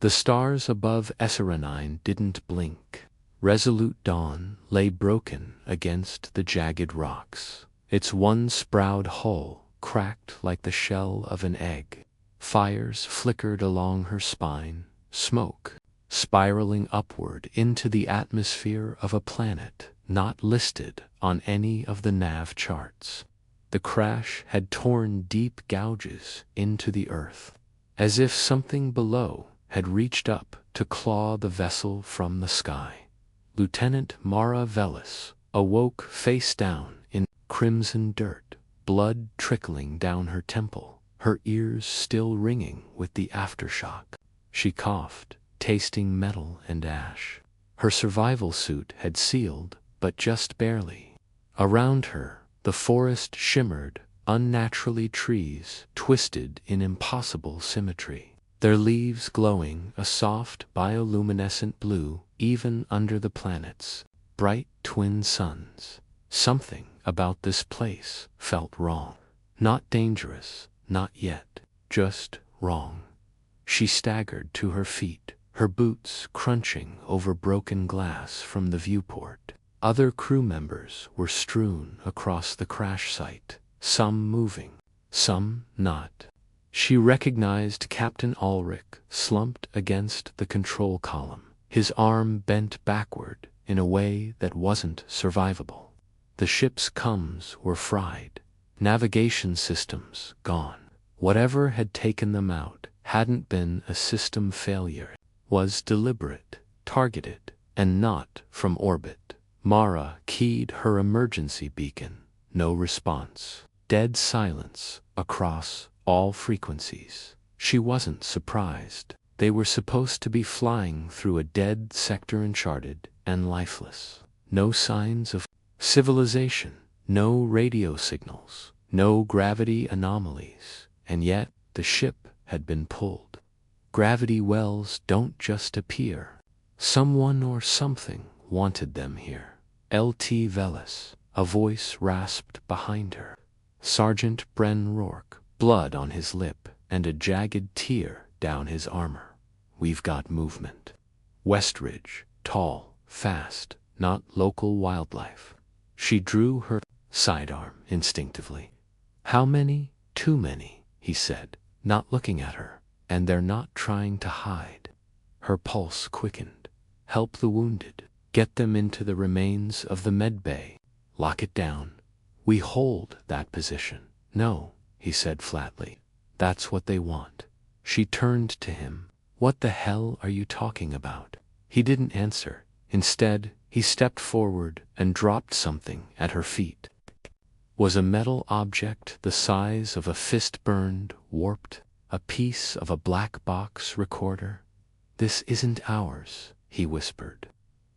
The stars above Esserenine didn't blink. Resolute dawn lay broken against the jagged rocks, its one-sprowed hull cracked like the shell of an egg. Fires flickered along her spine, smoke spiraling upward into the atmosphere of a planet not listed on any of the nav charts. The crash had torn deep gouges into the earth, as if something below had reached up to claw the vessel from the sky. Lieutenant Mara Velis awoke face down in crimson dirt, blood trickling down her temple, her ears still ringing with the aftershock. She coughed, tasting metal and ash. Her survival suit had sealed, but just barely. Around her, the forest shimmered, unnaturally trees twisted in impossible symmetry, their leaves glowing a soft bioluminescent blue even under the planet's bright twin suns. Something about this place felt wrong. Not dangerous, not yet, just wrong. She staggered to her feet, her boots crunching over broken glass from the viewport. Other crew members were strewn across the crash site, some moving, some not. She recognized Captain Ulrich slumped against the control column, his arm bent backward in a way that wasn't survivable. The ship's comms were fried, navigation systems gone. Whatever had taken them out hadn't been a system failure, was deliberate, targeted, and not from orbit. Mara keyed her emergency beacon. No response. Dead silence across all frequencies. She wasn't surprised. They were supposed to be flying through a dead sector, uncharted and lifeless. No signs of civilization, no radio signals, no gravity anomalies, and yet the ship had been pulled. Gravity wells don't just appear. Someone or something wanted them here. Lt. Velis, a voice rasped behind her. Sergeant Bren Rourke, blood on his lip and a jagged tear down his armor. We've got movement. Westridge, tall, fast, not local wildlife. She drew her sidearm instinctively. How many? Too many, he said, not looking at her. And they're not trying to hide. Her pulse quickened. Help the wounded. Get them into the remains of the medbay. Lock it down. We hold that position. No, he said flatly. That's what they want. She turned to him. What the hell are you talking about? He didn't answer. Instead, he stepped forward and dropped something at her feet. Was a metal object the size of a fist burned, warped, a piece of a black box recorder? This isn't ours, he whispered.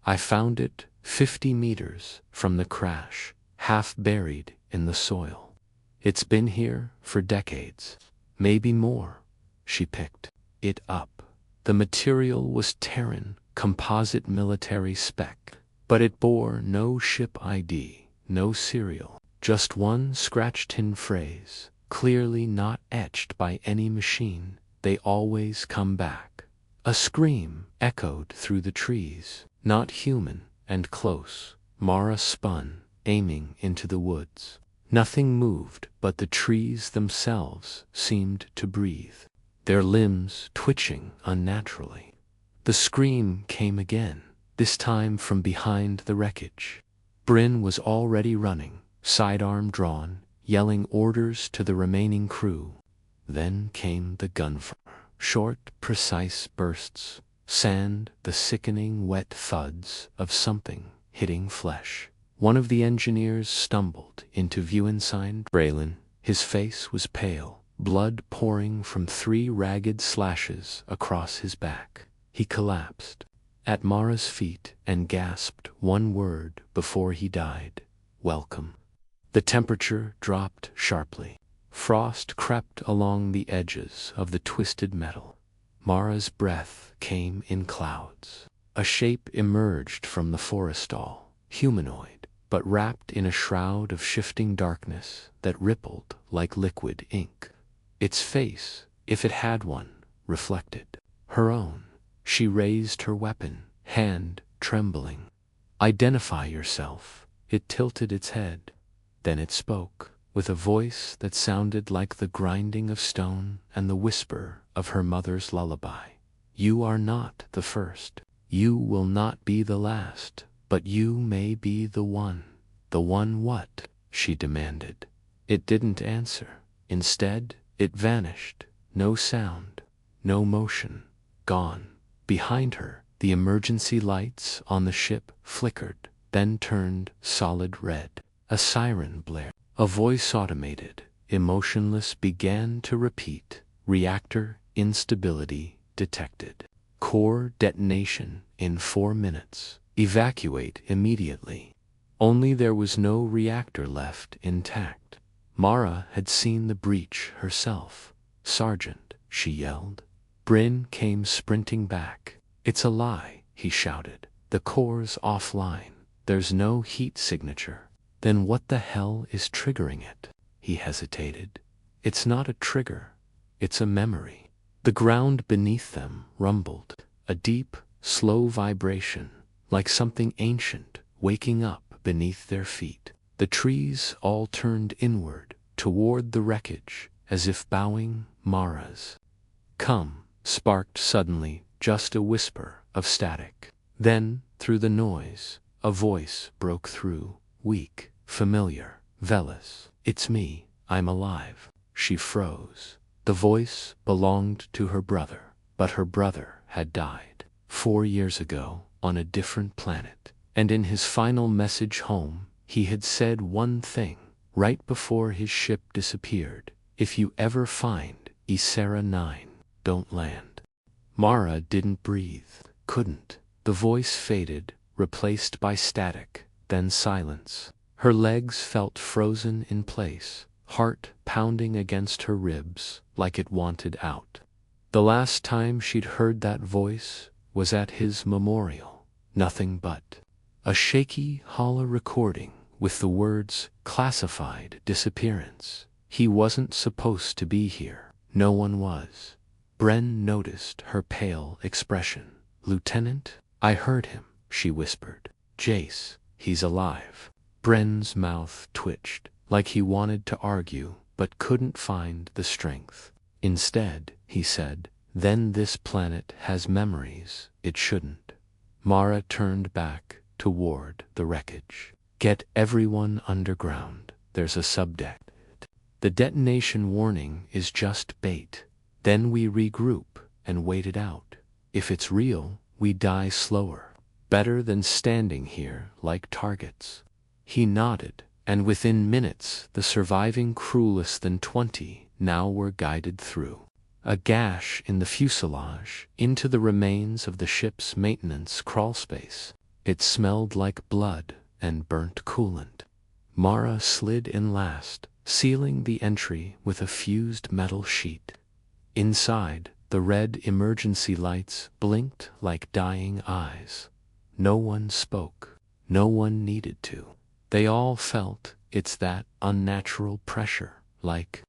I found it 50 meters from the crash, half buried in the soil. It's been here for decades, maybe more. She picked it up. The material was Terran, composite military spec, but it bore no ship ID, no serial, just one scratched-in phrase, clearly not etched by any machine. They always come back. A scream echoed through the trees, not human, and close. Mara spun, aiming into the woods. Nothing moved, but the trees themselves seemed to breathe, their limbs twitching unnaturally. The scream came again, this time from behind the wreckage. Bryn was already running, sidearm drawn, yelling orders to the remaining crew. Then came the gunfire. Short, precise bursts, sand, the sickening wet thuds of something hitting flesh. One of the engineers stumbled into view inside Braylon. His face was pale, blood pouring from 3 ragged slashes across his back. He collapsed at Mara's feet and gasped one word before he died. Welcome. The temperature dropped sharply. Frost crept along the edges of the twisted metal. Mara's breath came in clouds. A shape emerged from the forestall, humanoid, but wrapped in a shroud of shifting darkness that rippled like liquid ink. Its face, if it had one, reflected her own, She raised her weapon, hand trembling. "Identify yourself." It tilted its head. Then it spoke, with a voice that sounded like the grinding of stone and the whisper of her mother's lullaby. "You are not the first. You will not be the last, but you may be the one." "The one what?" she demanded. It didn't answer. Instead, it vanished. No sound, no motion. Gone. Behind her, the emergency lights on the ship flickered, then turned solid red. A siren blared. A voice, automated, emotionless, began to repeat. "Reactor instability detected. Core detonation in 4 minutes. Evacuate immediately." Only there was no reactor left intact. Mara had seen the breach herself. "Sergeant," she yelled. Bryn came sprinting back. "It's a lie," he shouted. "The core's offline. There's no heat signature." "Then what the hell is triggering it?" He hesitated. "It's not a trigger. It's a memory." The ground beneath them rumbled. A deep, slow vibration, like something ancient waking up beneath their feet. The trees all turned inward, toward the wreckage, as if bowing. Mara's "Come" sparked suddenly, just a whisper of static. Then, through the noise, a voice broke through, weak, familiar. "Velis, it's me. I'm alive." She froze. The voice belonged to her brother, but her brother had died 4 years ago on a different planet. And in his final message home, he had said one thing, right before his ship disappeared: "If you ever find Isera 9, don't land." Mara didn't breathe, couldn't. The voice faded, replaced by static, then silence. Her legs felt frozen in place, heart pounding against her ribs like it wanted out. The last time she'd heard that voice was at his memorial. Nothing but a shaky, hollow recording with the words "classified disappearance." He wasn't supposed to be here. No one was. Bren noticed her pale expression. "Lieutenant, I heard him," she whispered. "Jace, he's alive." Bren's mouth twitched, like he wanted to argue, but couldn't find the strength. "Instead," he said, "then this planet has memories it shouldn't." Mara turned back toward the wreckage. "Get everyone underground. There's a subdeck. The detonation warning is just bait. Then we regroup and wait it out. If it's real, we die slower. Better than standing here like targets." He nodded, and within minutes the surviving crew, less than 20, now were guided through a gash in the fuselage into the remains of the ship's maintenance crawlspace. It smelled like blood and burnt coolant. Mara slid in last, sealing the entry with a fused metal sheet. Inside, the red emergency lights blinked like dying eyes. No one spoke. No one needed to. They all felt it's that unnatural pressure, like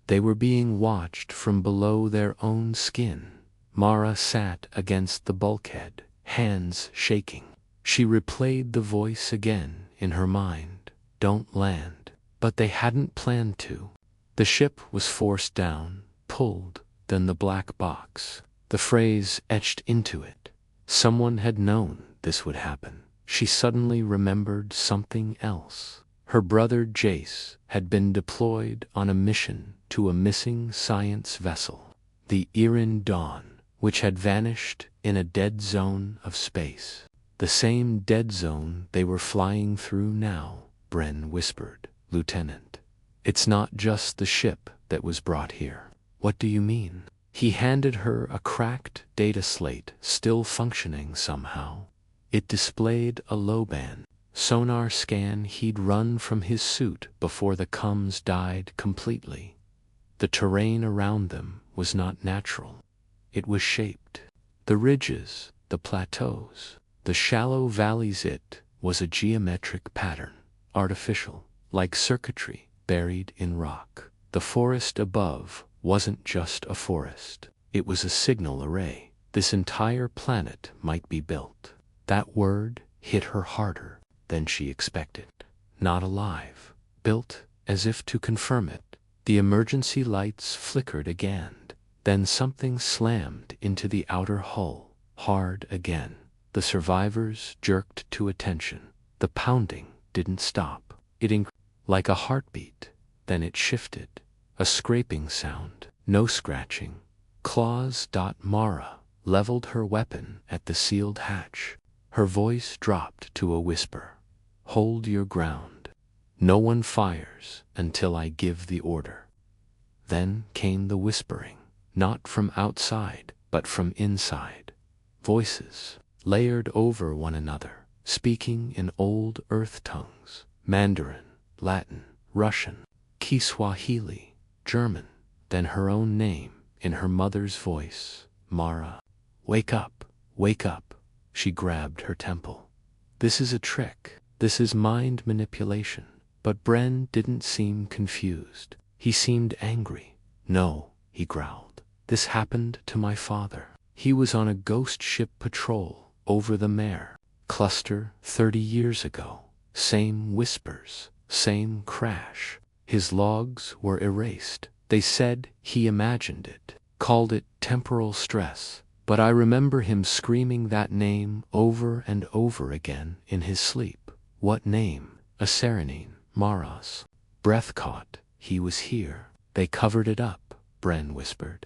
they were being watched from below their own skin. Mara sat against the bulkhead, hands shaking. She replayed the voice again in her mind. Don't land. But they hadn't planned to. The ship was forced down, pulled, then the black box. The phrase etched into it. Someone had known this would happen. She suddenly remembered something else. Her brother Jace had been deployed on a mission to a missing science vessel, the Irin Dawn, which had vanished in a dead zone of space. The same dead zone they were flying through now, Bren whispered. Lieutenant, it's not just the ship that was brought here. What do you mean? He handed her a cracked data slate, still functioning somehow. It displayed a low-band sonar scan he'd run from his suit before the comms died completely. The terrain around them was not natural. It was shaped. The ridges, the plateaus, the shallow valleys, it was a geometric pattern, artificial, like circuitry buried in rock. The forest above wasn't just a forest. It was a signal array. This entire planet might be built. That word hit her harder than she expected. Not alive. Built, as if to confirm it. The emergency lights flickered again. Then something slammed into the outer hull, hard again. The survivors jerked to attention. The pounding didn't stop. It increased like a heartbeat. Then it shifted. A scraping sound. No scratching. Claws. Mara leveled her weapon at the sealed hatch. Her voice dropped to a whisper. Hold your ground. No one fires until I give the order. Then came the whispering. Not from outside, but from inside. Voices, layered over one another, speaking in old earth tongues. Mandarin, Latin, Russian, Kiswahili, German. Then her own name, in her mother's voice. Mara. Wake up, wake up. She grabbed her temple. This is a trick. This is mind manipulation. But Bren didn't seem confused. He seemed angry. No, he growled. This happened to my father. He was on a ghost ship patrol over the Mare cluster 30 years ago. Same whispers, same crash. His logs were erased. They said he imagined it, called it temporal stress. But I remember him screaming that name over and over again in his sleep. What name? A Serenine, Mara's. Breath caught. He was here. They covered it up, Bren whispered.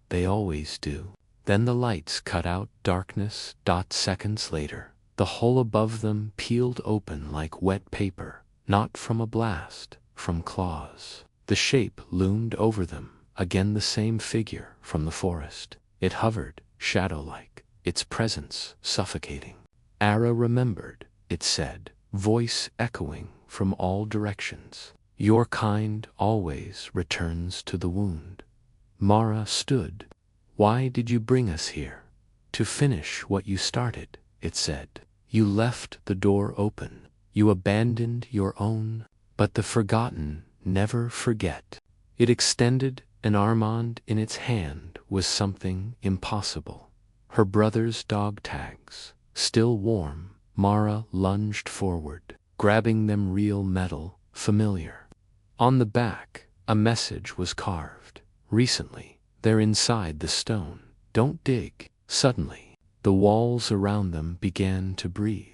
They always do. Then the lights cut out. Darkness. Seconds later, the hull above them peeled open like wet paper. Not from a blast, from claws. The shape loomed over them, again the same figure from the forest. It hovered, shadow-like, its presence suffocating. Ara remembered, it said, voice echoing from all directions. Your kind always returns to the wound. Mara stood. Why did you bring us here? To finish what you started, it said. You left the door open. You abandoned your own. But the forgotten never forget. It extended an almond in its hand was something impossible. Her brother's dog tags, still warm. Mara lunged forward, grabbing them, real metal, familiar. On the back, a message was carved. Recently, they're inside the stone. Don't dig. Suddenly, the walls around them began to breathe.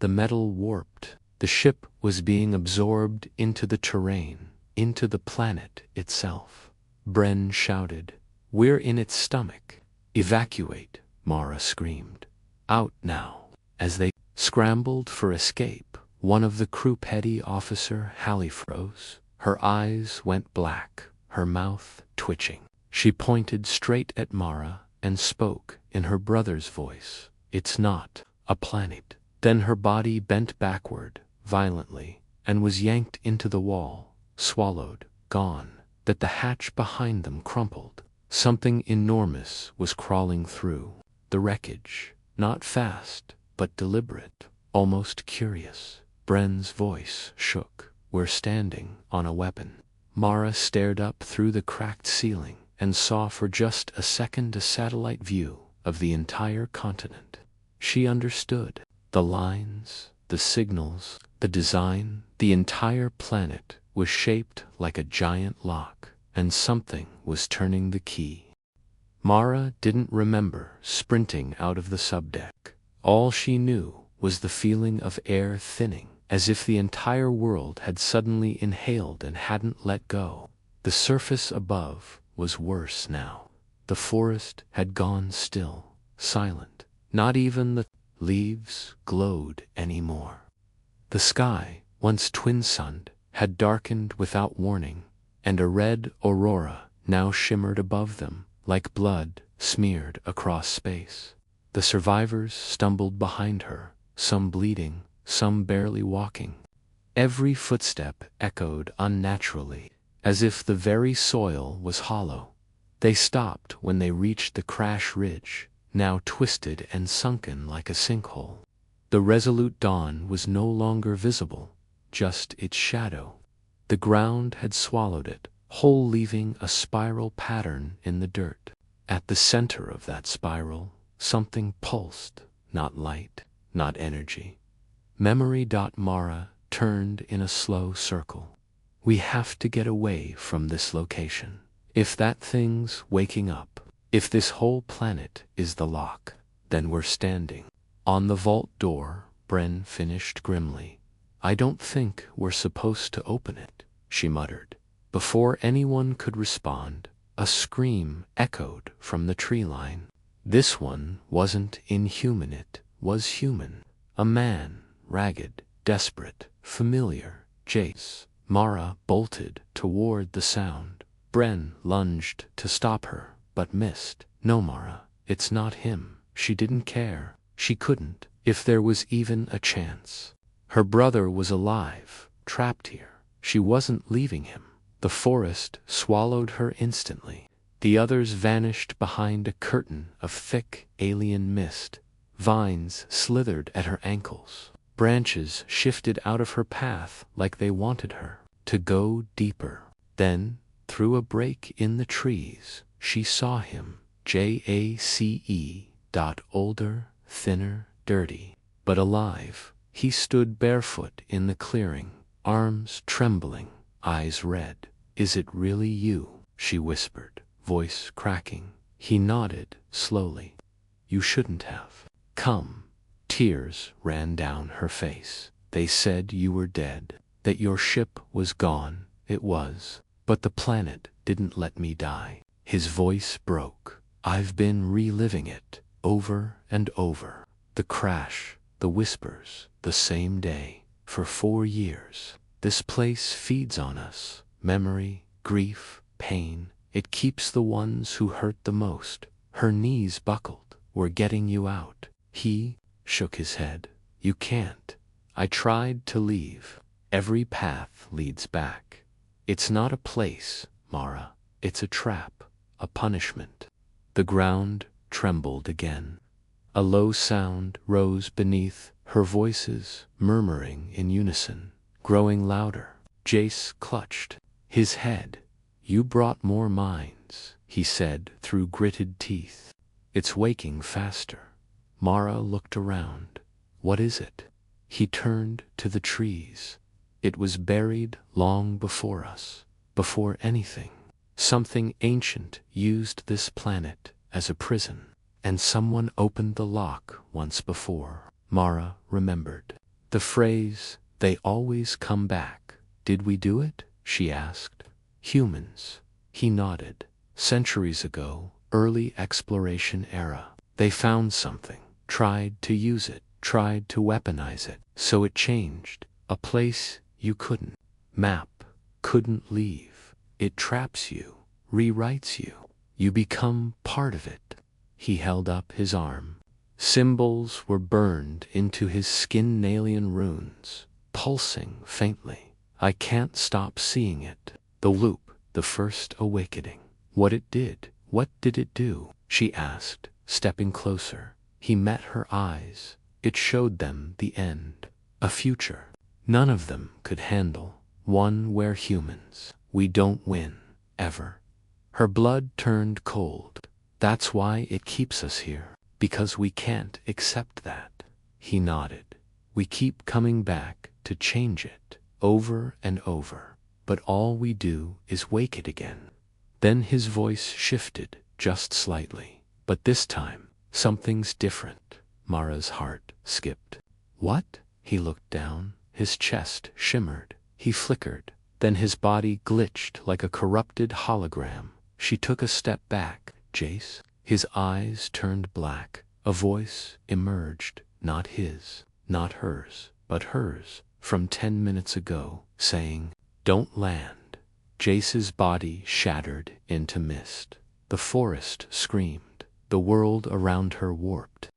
The metal warped. The ship was being absorbed into the terrain, into the planet itself. Bren shouted, "We're in its stomach. Evacuate," Mara screamed. "Out now." As they scrambled for escape, one of the crew petty officer Hallie froze. Her eyes went black, her mouth twitching. She pointed straight at Mara and spoke in her brother's voice. "It's not a planet." Then her body bent backward, violently, and was yanked into the wall, swallowed, gone. That the hatch behind them crumpled. Something enormous was crawling through the wreckage, not fast, but deliberate, almost curious. Bren's voice shook. "We're standing on a weapon." Mara stared up through the cracked ceiling and saw for just a second a satellite view of the entire continent. She understood. The lines, the signals, the design, the entire planet was shaped like a giant lock, and something was turning the key. Mara didn't remember sprinting out of the subdeck. All she knew was the feeling of air thinning, as if the entire world had suddenly inhaled and hadn't let go. The surface above was worse now. The forest had gone still, silent. Not even the leaves glowed anymore. The sky, once twin-sunned, had darkened without warning, and a red aurora now shimmered above them, like blood smeared across space. The survivors stumbled behind her, some bleeding, some barely walking. Every footstep echoed unnaturally, as if the very soil was hollow. They stopped when they reached the crash ridge, now twisted and sunken like a sinkhole. The resolute dawn was no longer visible, just its shadow. The ground had swallowed it, whole, leaving a spiral pattern in the dirt. At the center of that spiral, Something pulsed, not light, not energy. Memory. Mara turned in a slow circle. We have to get away from this location. If that thing's waking up, if this whole planet is the lock, then we're standing on the vault door. Bren finished grimly. I don't think we're supposed to open it, she muttered. Before anyone could respond, a scream echoed from the tree line. This one wasn't inhuman, it was human. A man, ragged, desperate, familiar. Jace. Mara bolted toward the sound. Bren lunged to stop her, but missed. No, Mara, it's not him. She didn't care. She couldn't, if there was even a chance. Her brother was alive, trapped here. She wasn't leaving him. The forest swallowed her instantly. The others vanished behind a curtain of thick alien mist. Vines slithered at her ankles. Branches shifted out of her path like they wanted her to go deeper. Then, through a break in the trees, she saw him. Jace. Older, thinner, dirty, but alive. He stood barefoot in the clearing, arms trembling, eyes red. Is it really you? She whispered, voice cracking. He nodded slowly. You shouldn't have come. Tears ran down her face. They said you were dead, that your ship was gone. It was, but the planet didn't let me die. His voice broke. I've been reliving it, over and over. The crash, the whispers, the same day, for 4 years. This place feeds on us. Memory, grief, pain. It keeps the ones who hurt the most. Her knees buckled. We're getting you out. He shook his head. You can't. I tried to leave. Every path leads back. It's not a place, Mara. It's a trap, a punishment. The ground trembled again. A low sound rose beneath, her voices murmuring in unison, growing louder. Jace clutched his head. You brought more minds, he said through gritted teeth. It's waking faster. Mara looked around. What is it? He turned to the trees. It was buried long before us, before anything. Something ancient used this planet as a prison, and someone opened the lock once before. Mara remembered. The phrase, they always come back. Did we do it? She asked. Humans. He nodded. Centuries ago, early exploration era. They found something, tried to use it, tried to weaponize it, so it changed. A place you couldn't map, couldn't leave. It traps you, rewrites you. You become part of it. He held up his arm. Symbols were burned into his skin, alien runes, pulsing faintly. I can't stop seeing it. The loop, the first awakening. What did it do? She asked, stepping closer. He met her eyes. It showed them the end, a future none of them could handle, one where humans, we don't win, ever. Her blood turned cold. That's why it keeps us here, because we can't accept that. He nodded. We keep coming back to change it, over and over, but all we do is wake it again. Then his voice shifted, just slightly. But this time, something's different. Mara's heart skipped. What? He looked down. His chest shimmered. He flickered. Then his body glitched like a corrupted hologram. She took a step back. Jace? His eyes turned black. A voice emerged. Not his, not hers, but hers, from 10 minutes ago, saying, Don't land. Jace's body shattered into mist. The forest screamed. The world around her warped.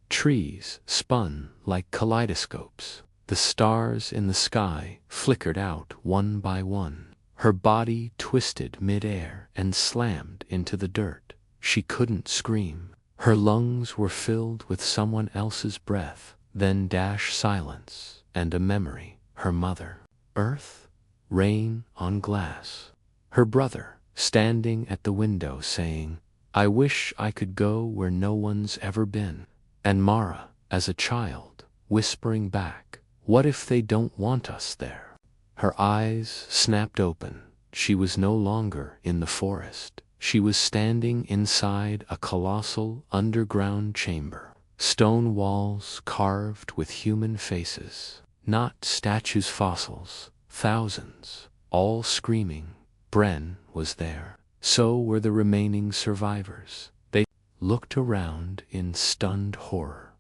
Trees spun like kaleidoscopes. The stars in the sky flickered out one by one. Her body twisted mid-air and slammed into the dirt. She couldn't scream. Her lungs were filled with someone else's breath. Then silence and a memory. Her mother. Earth. Rain on glass. Her brother, standing at the window saying, I wish I could go where no one's ever been. And Mara, as a child, whispering back, what if they don't want us there? Her eyes snapped open. She was no longer in the forest. She was standing inside a colossal underground chamber. Stone walls carved with human faces. Not statues, fossils. Thousands, all screaming. Bren was there. So were the remaining survivors. They looked around in stunned horror.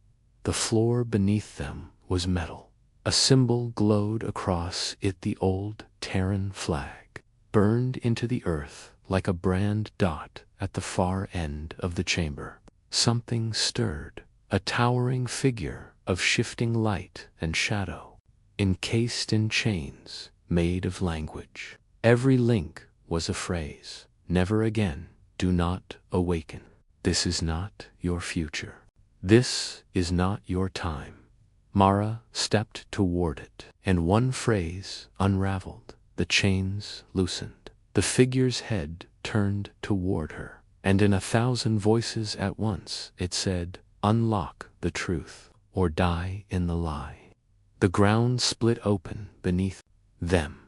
The floor beneath them was metal. A symbol glowed across it, the old Terran flag, burned into the earth like a brand dot at the far end of the chamber. Something stirred, a towering figure of shifting light and shadow, encased in chains made of language. Every link was a phrase. Never again. Do not awaken. This is not your future. This is not your time. Mara stepped toward it, and one phrase unraveled. The chains loosened. The figure's head turned toward her, and in 1,000 voices at once it said, "Unlock the truth, or die in the lie." The ground split open beneath them.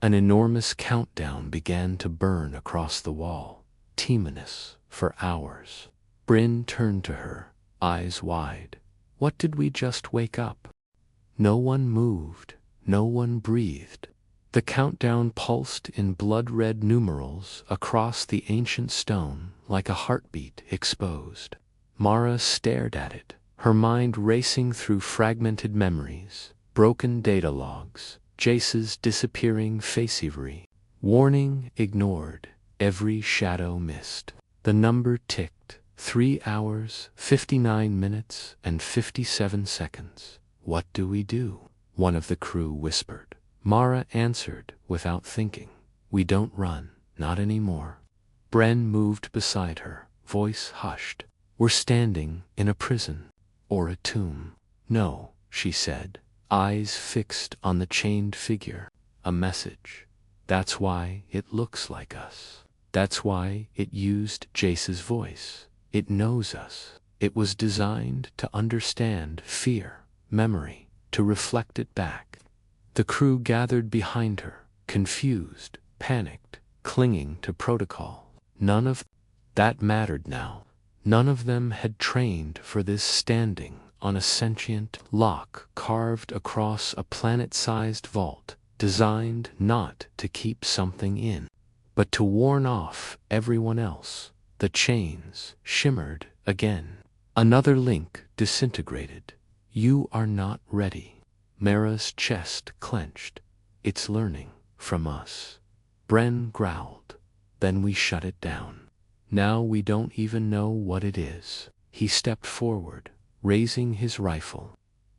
An enormous countdown began to burn across the wall, teminous for hours. Bryn turned to her, eyes wide. What did we just wake up? No one moved, no one breathed. The countdown pulsed in blood-red numerals across the ancient stone like a heartbeat exposed. Mara stared at it, her mind racing through fragmented memories, broken data logs, Jace's disappearing facevery. Warning ignored, every shadow missed. The number ticked, 3 hours, 59 minutes, and 57 seconds. What do we do? One of the crew whispered. Mara answered without thinking. We don't run, not anymore. Bren moved beside her, voice hushed. We're standing in a prison, or a tomb. No, she said, eyes fixed on the chained figure. A message. That's why it looks like us. That's why it used Jace's voice. It knows us. It was designed to understand fear, memory, to reflect it back. The crew gathered behind her, confused, panicked, clinging to protocol. None of that mattered now. None of them had trained for this, standing on a sentient lock carved across a planet-sized vault, designed not to keep something in, but to warn off everyone else. The chains shimmered again. Another link disintegrated. You are not ready. Mara's chest clenched. It's learning from us. Bren growled. Then we shut it down. Now we don't even know what it is. He stepped forward, raising his rifle.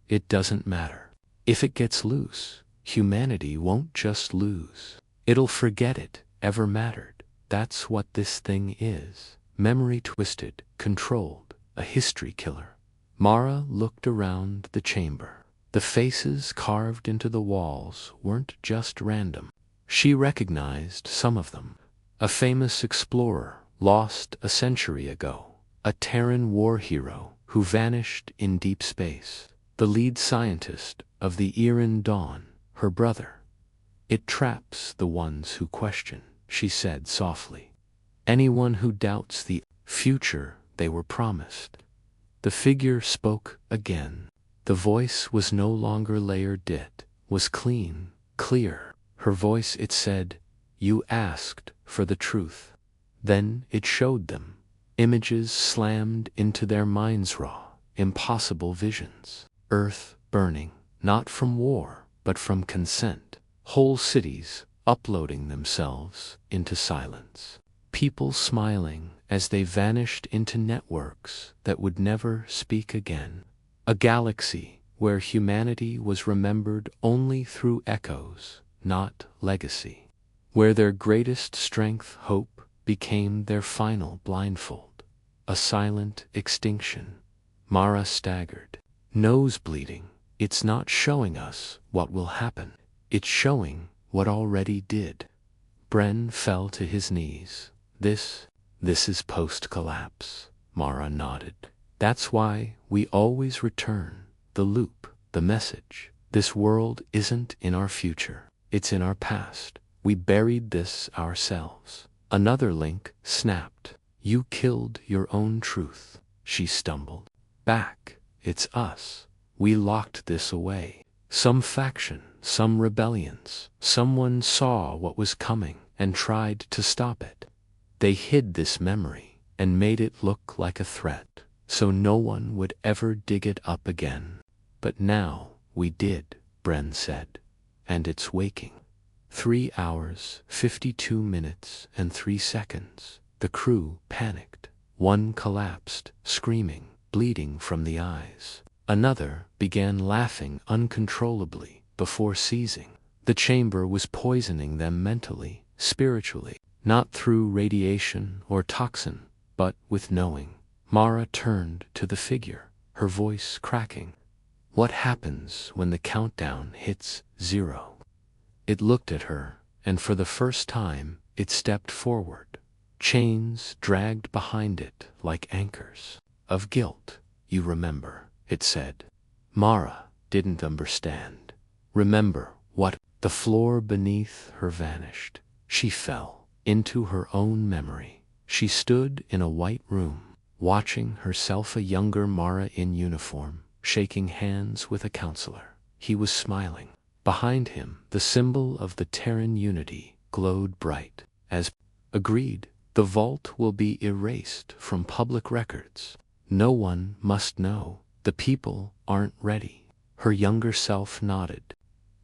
It doesn't matter. If it gets loose, humanity won't just lose. It'll forget it ever mattered. That's what this thing is. Memory twisted, controlled, a history killer. Mara looked around the chamber. The faces carved into the walls weren't just random. She recognized some of them. A famous explorer, lost a century ago. A Terran war hero who vanished in deep space. The lead scientist of the Iran Dawn, her brother. It traps the ones who question, she said softly. Anyone who doubts the future they were promised. The figure spoke again. The voice was no longer layered, it was clean, clear. Her voice, it said, you asked for the truth. Then it showed them. Images slammed into their minds, raw, impossible visions. Earth burning, not from war, but from consent. Whole cities uploading themselves into silence. People smiling as they vanished into networks that would never speak again. A galaxy where humanity was remembered only through echoes, not legacy. Where their greatest strength, hope, became their final blindfold. A silent extinction. Mara staggered, nose bleeding. It's not showing us what will happen. It's showing what already did. Bren fell to his knees. This This is post-collapse, Mara nodded. That's why we always return. The loop, the message. This world isn't in our future. It's in our past. We buried this ourselves. Another link snapped. You killed your own truth. She stumbled. Back. It's us. We locked this away. Some faction, some rebellions. Someone saw what was coming and tried to stop it. They hid this memory and made it look like a threat, so no one would ever dig it up again. But now we did, Bren said. And it's waking. 3 hours, 52 minutes, and 3 seconds. The crew panicked. One collapsed, screaming, bleeding from the eyes. Another began laughing uncontrollably before seizing. The chamber was poisoning them mentally, spiritually, not through radiation or toxin, but with knowing. Mara turned to the figure, her voice cracking. What happens when the countdown hits 0? It looked at her, and for the first time, it stepped forward. Chains dragged behind it like anchors. Of guilt, you remember, it said. Mara didn't understand. Remember what? The floor beneath her vanished. She fell into her own memory. She stood in a white room, watching herself, a younger Mara in uniform, shaking hands with a counselor. He was smiling. Behind him, the symbol of the Terran unity glowed bright. As agreed, the vault will be erased from public records. No one must know. The people aren't ready. Her younger self nodded.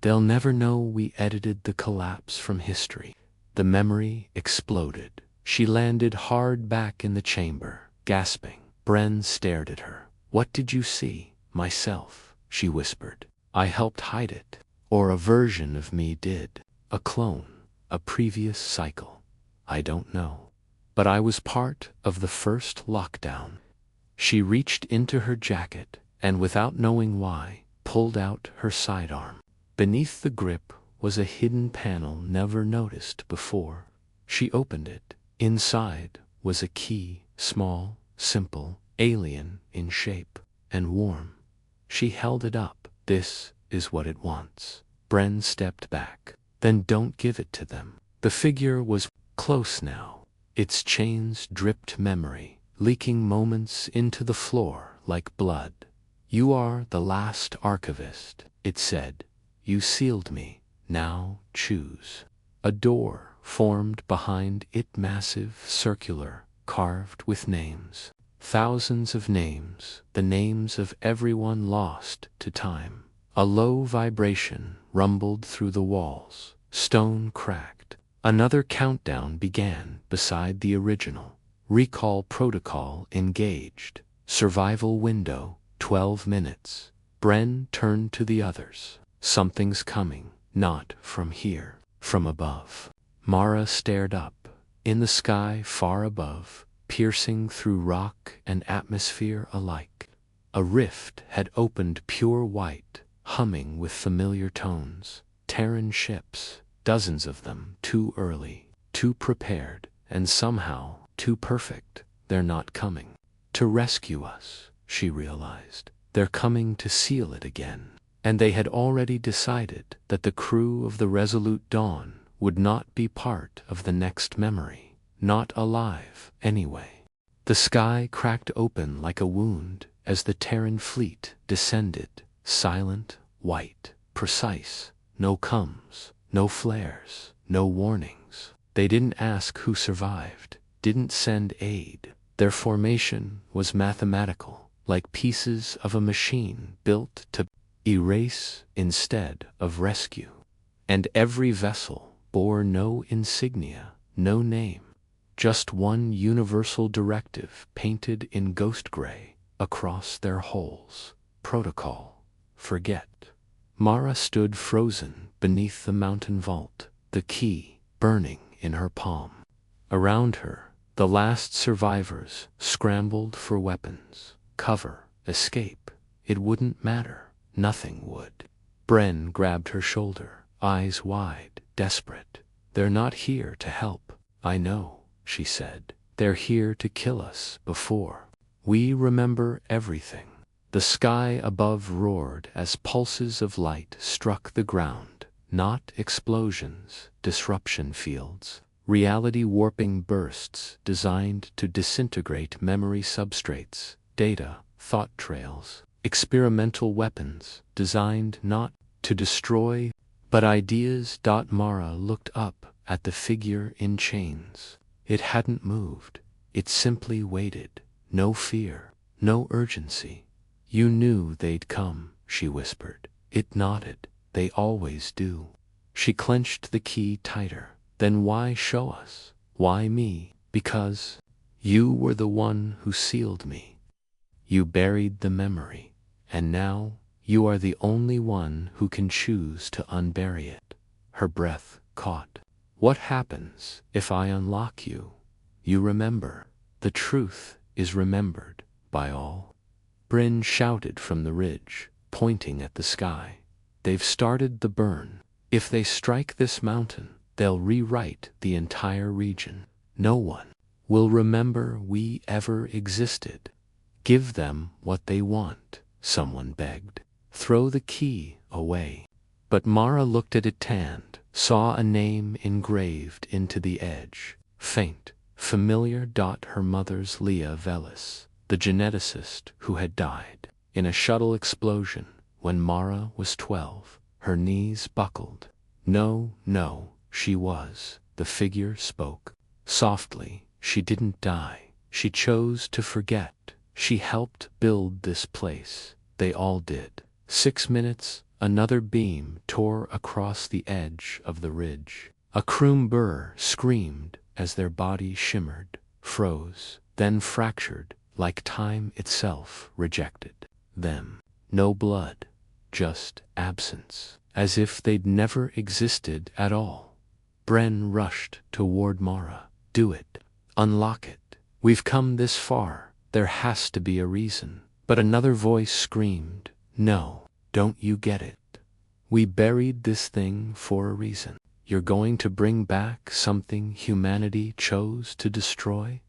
They'll never know we edited the collapse from history. The memory exploded. She landed hard back in the chamber, gasping. Bren stared at her. What did you see? Myself, she whispered. I helped hide it. Or a version of me did. A clone. A previous cycle. I don't know. But I was part of the first lockdown. She reached into her jacket and, without knowing why, pulled out her sidearm. Beneath the grip was a hidden panel never noticed before. She opened it. Inside was a key, small, simple, alien in shape, and warm. She held it up. This is what it wants. Bren stepped back. Then don't give it to them. The figure was close now. Its chains dripped memory, leaking moments into the floor like blood. You are the last archivist, it said. You sealed me. Now choose. A door formed behind it, massive, circular, carved with names. Thousands of names, the names of everyone lost to time. A low vibration rumbled through the walls. Stone cracked. Another countdown began beside the original. Recall protocol engaged. Survival window, 12 minutes. Bren turned to the others. Something's coming, not from here, from above. Mara stared up. In the sky far above, piercing through rock and atmosphere alike, a rift had opened, pure white, humming with familiar tones. Terran ships, dozens of them, too early, too prepared, and somehow too perfect. They're not coming to rescue us, she realized. They're coming to seal it again. And they had already decided that the crew of the Resolute Dawn would not be part of the next memory. Not alive, anyway. The sky cracked open like a wound as the Terran fleet descended. Silent, white, precise. No comes, no flares, no warnings. They didn't ask who survived, didn't send aid. Their formation was mathematical, like pieces of a machine built to erase instead of rescue. And every vessel bore no insignia, no name. Just one universal directive painted in ghost gray across their hulls. Protocol. Forget. Mara stood frozen beneath the mountain vault, the key burning in her palm. Around her, the last survivors scrambled for weapons, cover, escape. It wouldn't matter. Nothing would. Bren grabbed her shoulder, eyes wide, desperate. They're not here to help. I know, she said. they're here to kill us before we remember everything. The sky above roared as pulses of light struck the ground, not explosions, disruption fields, reality warping bursts designed to disintegrate memory substrates, data, thought trails, experimental weapons designed not to destroy but ideas. Mara looked up at the figure in chains. It hadn't moved. It simply waited. No fear, no urgency. You knew they'd come, she whispered. It nodded. They always do. She clenched the key tighter. Then why show us? Why me? Because you were the one who sealed me. You buried the memory, and now you are the only one who can choose to unbury it. Her breath caught. What happens if I unlock you? You remember. The truth is remembered by all. Bryn shouted from the ridge, pointing at the sky. They've started the burn. If they strike this mountain, they'll rewrite the entire region. No one will remember we ever existed. Give them what they want, someone begged. Throw the key away. But Mara looked at it and saw a name engraved into the edge. Faint, familiar. Her mother's Mara Velis, the geneticist who had died in a shuttle explosion when Mara was 12. Her knees buckled. No, she was. The figure spoke. Softly, she didn't die. She chose to forget. She helped build this place. They all did. 6 minutes, another beam tore across the edge of the ridge. A crewmember screamed as their body shimmered, froze, then fractured, like time itself rejected them. No blood, just absence, as if they'd never existed at all. Bryn rushed toward Mara. Do it. Unlock it. We've come this far. There has to be a reason. But another voice screamed, no, don't you get it? We buried this thing for a reason. You're going to bring back something humanity chose to destroy?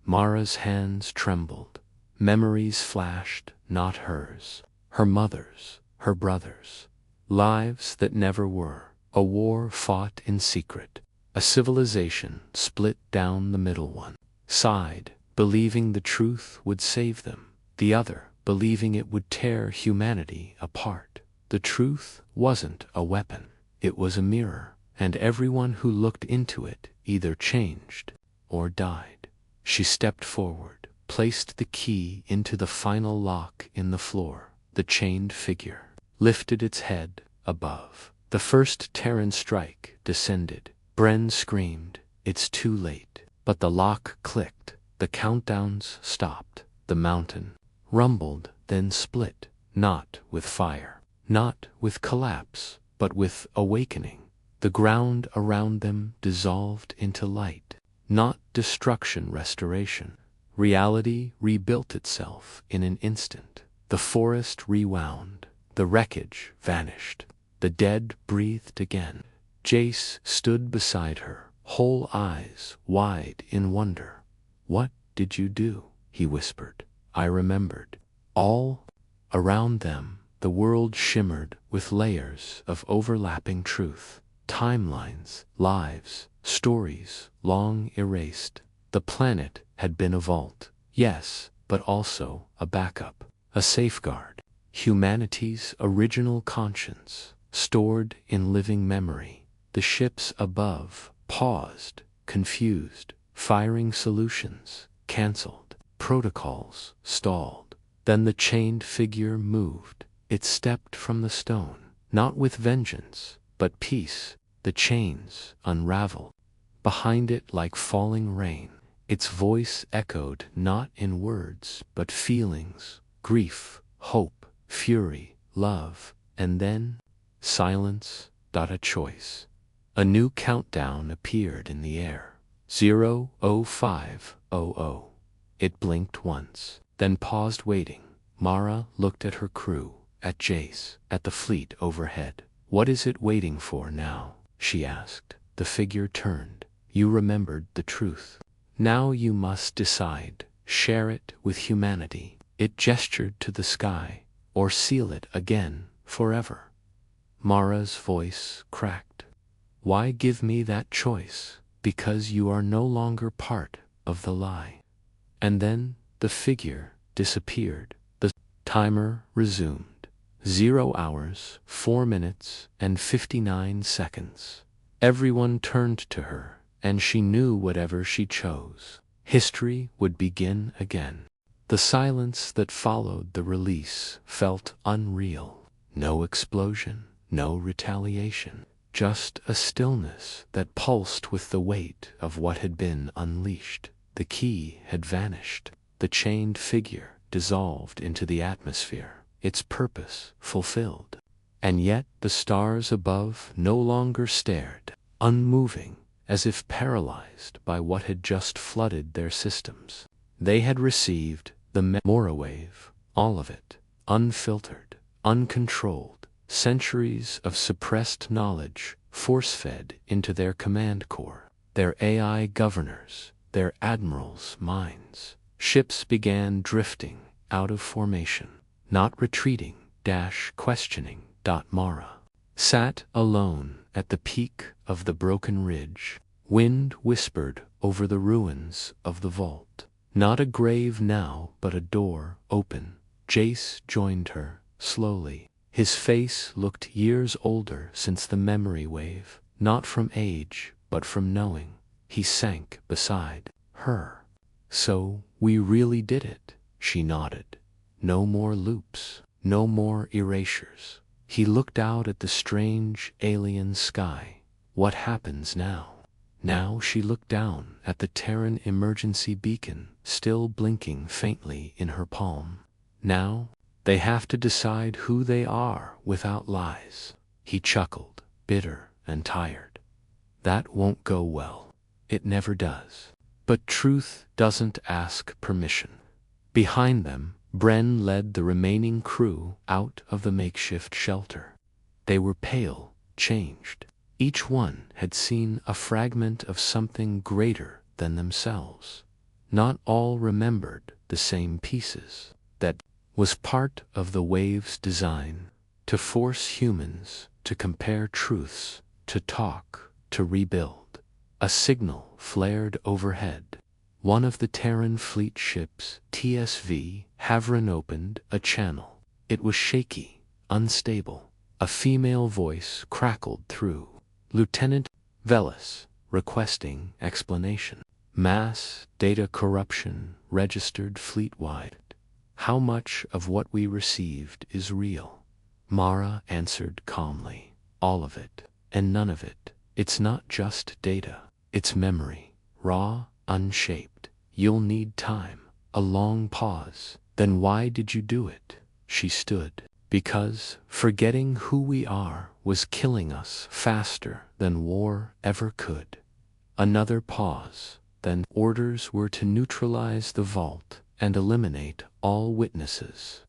Mara's hands trembled. Memories flashed, not hers. Her mother's, her brother's. Lives that never were. A war fought in secret. A civilization split down the middle. One side, believing the truth would save them. The other, believing it would tear humanity apart. The truth wasn't a weapon. It was a mirror, and everyone who looked into it either changed or died. She stepped forward, placed the key into the final lock in the floor. The chained figure lifted its head above. The first Terran strike descended. Bryn screamed, it's too late. But the lock clicked. The countdowns stopped. The mountain rumbled, then split. Not with fire, not with collapse, but with awakening. The ground around them dissolved into light. Not destruction, restoration. Reality rebuilt itself in an instant. The forest rewound. The wreckage vanished. The dead breathed again. Jace stood beside her, whole eyes wide in wonder. What did you do? He whispered. I remembered. All around them, the world shimmered with layers of overlapping truth. Timelines, lives, stories, long erased. The planet had been a vault, yes, but also a backup, a safeguard. Humanity's original conscience, stored in living memory. The ships above paused, confused, firing solutions, canceled, protocols stalled. Then the chained figure moved. It stepped from the stone, not with vengeance, but peace. The chains unraveled. Behind it, like falling rain, its voice echoed not in words, but feelings, grief, hope, fury, love, and then silence. A choice. A new countdown appeared in the air. 0500. It blinked once, then paused, waiting. Mara looked at her crew, at Jace, at the fleet overhead. What is it waiting for now? She asked. The figure turned. You remembered the truth. Now you must decide. Share it with humanity. It gestured to the sky, or seal it again, forever. Mara's voice cracked. Why give me that choice? Because you are no longer part of the lie. And then the figure disappeared. The timer resumed. 0 hours, 4 minutes, and 59 seconds. Everyone turned to her, and she knew whatever she chose, history would begin again. The silence that followed the release felt unreal. No explosion, no retaliation, just a stillness that pulsed with the weight of what had been unleashed. The key had vanished. The chained figure dissolved into the atmosphere, its purpose fulfilled. And yet the stars above no longer stared, unmoving, as if paralyzed by what had just flooded their systems. They had received the Mara wave, all of it, unfiltered, uncontrolled, centuries of suppressed knowledge force-fed into their command core, their AI governors, their admirals' minds. Ships began drifting out of formation, not retreating, questioning. Mara sat alone at the peak of the broken ridge. Wind whispered over the ruins of the vault. Not a grave now, but a door open. Jace joined her, slowly. His face looked years older since the memory wave, not from age, but from knowing. He sank beside her. So, we really did it, she nodded. No more loops, no more erasures. He looked out at the strange, alien sky. What happens now? Now she looked down at the Terran emergency beacon, still blinking faintly in her palm. Now, they have to decide who they are without lies. He chuckled, bitter and tired. That won't go well. It never does. But truth doesn't ask permission. Behind them, Bren led the remaining crew out of the makeshift shelter. They were pale, changed. Each one had seen a fragment of something greater than themselves. Not all remembered the same pieces. That was part of the wave's design, to force humans to compare truths, to talk, to rebuild. A signal flared overhead. One of the Terran fleet ships, TSV, Havren, opened a channel. It was shaky, unstable. A female voice crackled through. Lieutenant Velis, requesting explanation. Mass data corruption registered fleet-wide. How much of what we received is real? Mara answered calmly. All of it, and none of it. It's not just data. It's memory. Raw, unshaped. You'll need time. A long pause. Then why did you do it? She stood. Because forgetting who we are was killing us faster than war ever could. Another pause. Then orders were to neutralize the vault and eliminate all witnesses.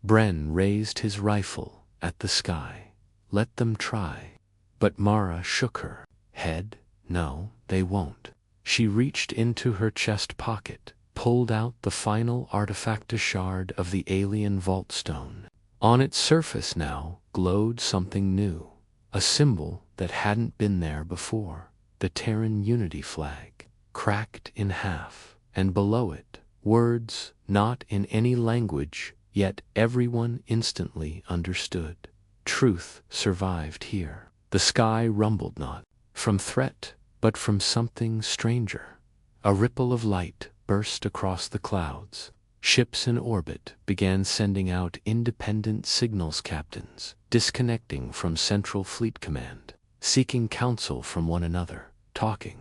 Bren raised his rifle at the sky. Let them try. But Mara shook her head. No, they won't. She reached into her chest pocket, pulled out the final artifact, shard of the alien vault stone. On its surface now glowed something new, a symbol that hadn't been there before, the Terran unity flag, cracked in half, and below it, words not in any language, yet everyone instantly understood. Truth survived here. The sky rumbled not from threat, but from something stranger. A ripple of light burst across the clouds. Ships in orbit began sending out independent signals, captains, disconnecting from Central Fleet Command, seeking counsel from one another, talking.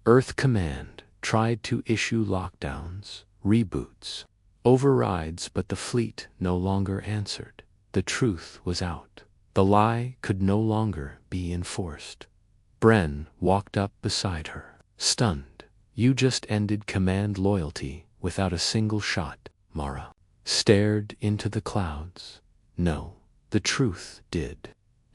Earth Command tried to issue lockdowns, reboots, overrides, but the fleet no longer answered. The truth was out. The lie could no longer be enforced. Bren walked up beside her, stunned. You just ended command loyalty without a single shot. Mara stared into the clouds. No, the truth did.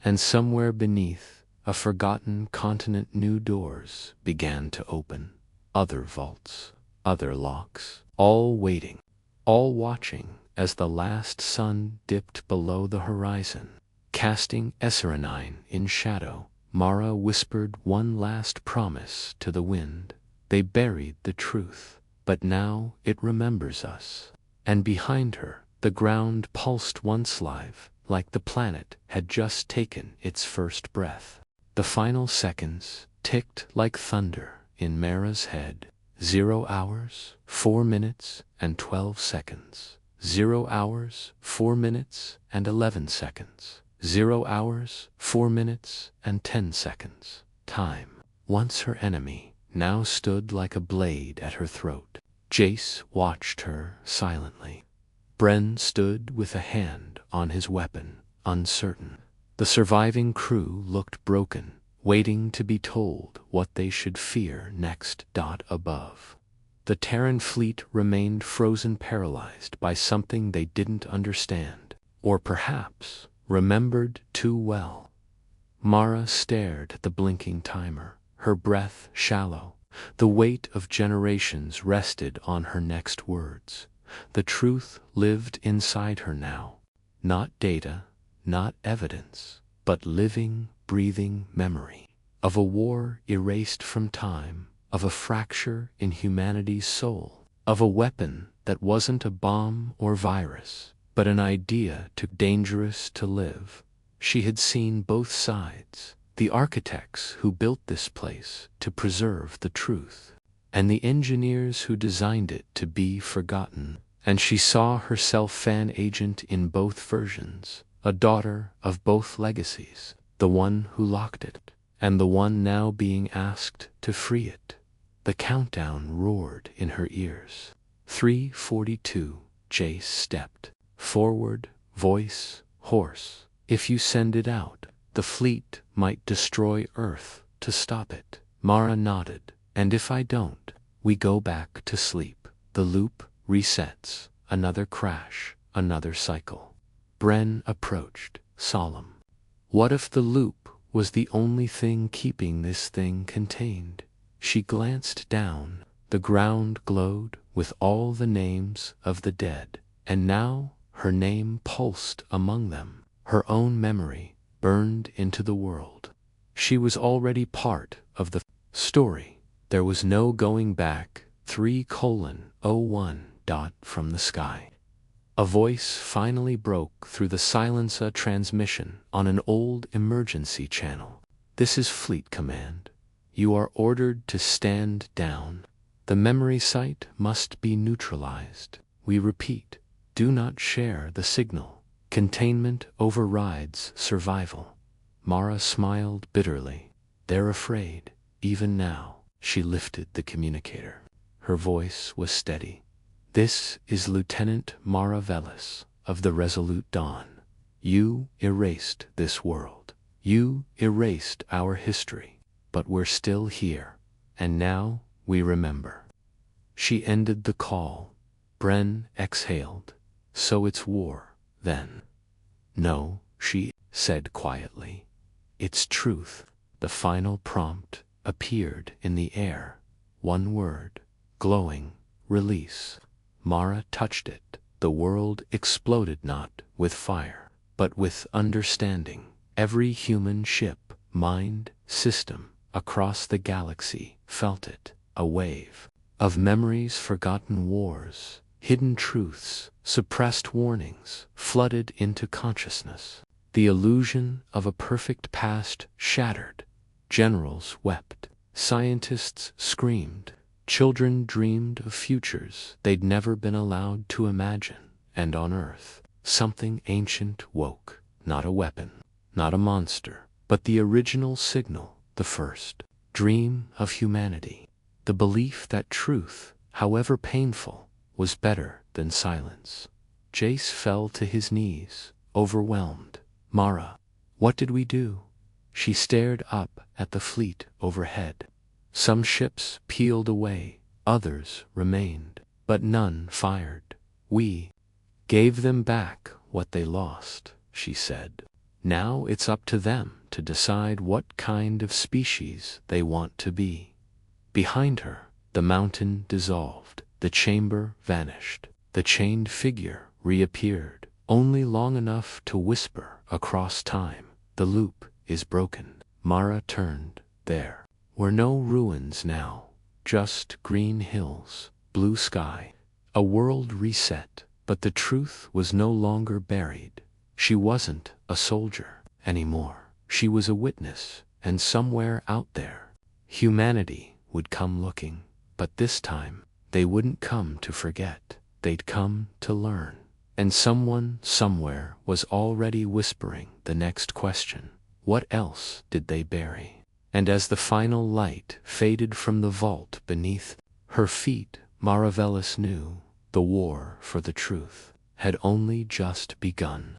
And somewhere beneath a forgotten continent, new doors began to open. other vaults, other locks, all waiting, all watching as the last sun dipped below the horizon, casting Esserenine in shadow. Mara whispered one last promise to the wind. They buried the truth, but now it remembers us. And behind her, the ground pulsed once live, like the planet had just taken its first breath. The final seconds ticked like thunder in Mara's head. 0 hours, 4 minutes, and 12 seconds. 0 hours, 4 minutes, and 11 seconds. 0 hours, 4 minutes, and 10 seconds. Time, once her enemy, now stood like a blade at her throat. Jace watched her silently. Bren stood with a hand on his weapon, uncertain. The surviving crew looked broken, waiting to be told what they should fear next. Above, the Terran fleet remained frozen, paralyzed by something they didn't understand, or perhaps remembered too well. Mara stared at the blinking timer, her breath shallow. The weight of generations rested on her next words. The truth lived inside her now. Not data, not evidence, but living, breathing memory. Of a war erased from time, of a fracture in humanity's soul, of a weapon that wasn't a bomb or virus, but an idea too dangerous to live. She had seen both sides, the architects who built this place to preserve the truth, and the engineers who designed it to be forgotten. And she saw herself an agent in both versions, a daughter of both legacies, the one who locked it, and the one now being asked to free it. The countdown roared in her ears. 3:42. Jace stepped forward, voice hoarse. If you send it out, the fleet might destroy Earth to stop it. Mara nodded. And if I don't, we go back to sleep. The loop resets. Another crash, another cycle. Bren approached, solemn. What if the loop was the only thing keeping this thing contained? She glanced down. The ground glowed with all the names of the dead, and now her name pulsed among them. Her own memory burned into the world. She was already part of the story. There was no going back. 3:01. From the sky, a voice finally broke through the silence. A transmission on an old emergency channel. This is Fleet Command. You are ordered to stand down. The memory site must be neutralized. We repeat, do not share the signal. Containment overrides survival. Mara smiled bitterly. They're afraid, even now. She lifted the communicator. Her voice was steady. This is Lieutenant Mara Velis of the Resolute Dawn. You erased this world. You erased our history. But we're still here. And now we remember. She ended the call. Bren exhaled. So it's war, then? No, she said quietly. It's truth. The final prompt appeared in the air. One word, glowing, release. Mara touched it. The world exploded not with fire, but with understanding. Every human ship, mind, system across the galaxy felt it. A wave of memories, forgotten wars, hidden truths, suppressed warnings flooded into consciousness. The illusion of a perfect past shattered. Generals wept. Scientists screamed. Children dreamed of futures they'd never been allowed to imagine. And on Earth, something ancient woke. Not a weapon, not a monster, but the original signal, the first dream of humanity. The belief that truth, however painful, was better than silence. Jace fell to his knees, overwhelmed. Mara, what did we do? She stared up at the fleet overhead. Some ships peeled away, others remained, but none fired. We gave them back what they lost, she said. Now it's up to them to decide what kind of species they want to be. Behind her, The mountain dissolved. The chamber vanished. The chained figure reappeared, only long enough to whisper across time, "The loop is broken." Mara turned. There were no ruins now, just green hills, blue sky, a world reset. But the truth was no longer buried. She wasn't a soldier anymore. She was a witness, and somewhere out there, humanity would come looking. But this time, they wouldn't come to forget. They'd come to learn. And someone somewhere was already whispering the next question. What else did they bury? And as the final light faded from the vault beneath her feet, Mara Velis knew the war for the truth had only just begun.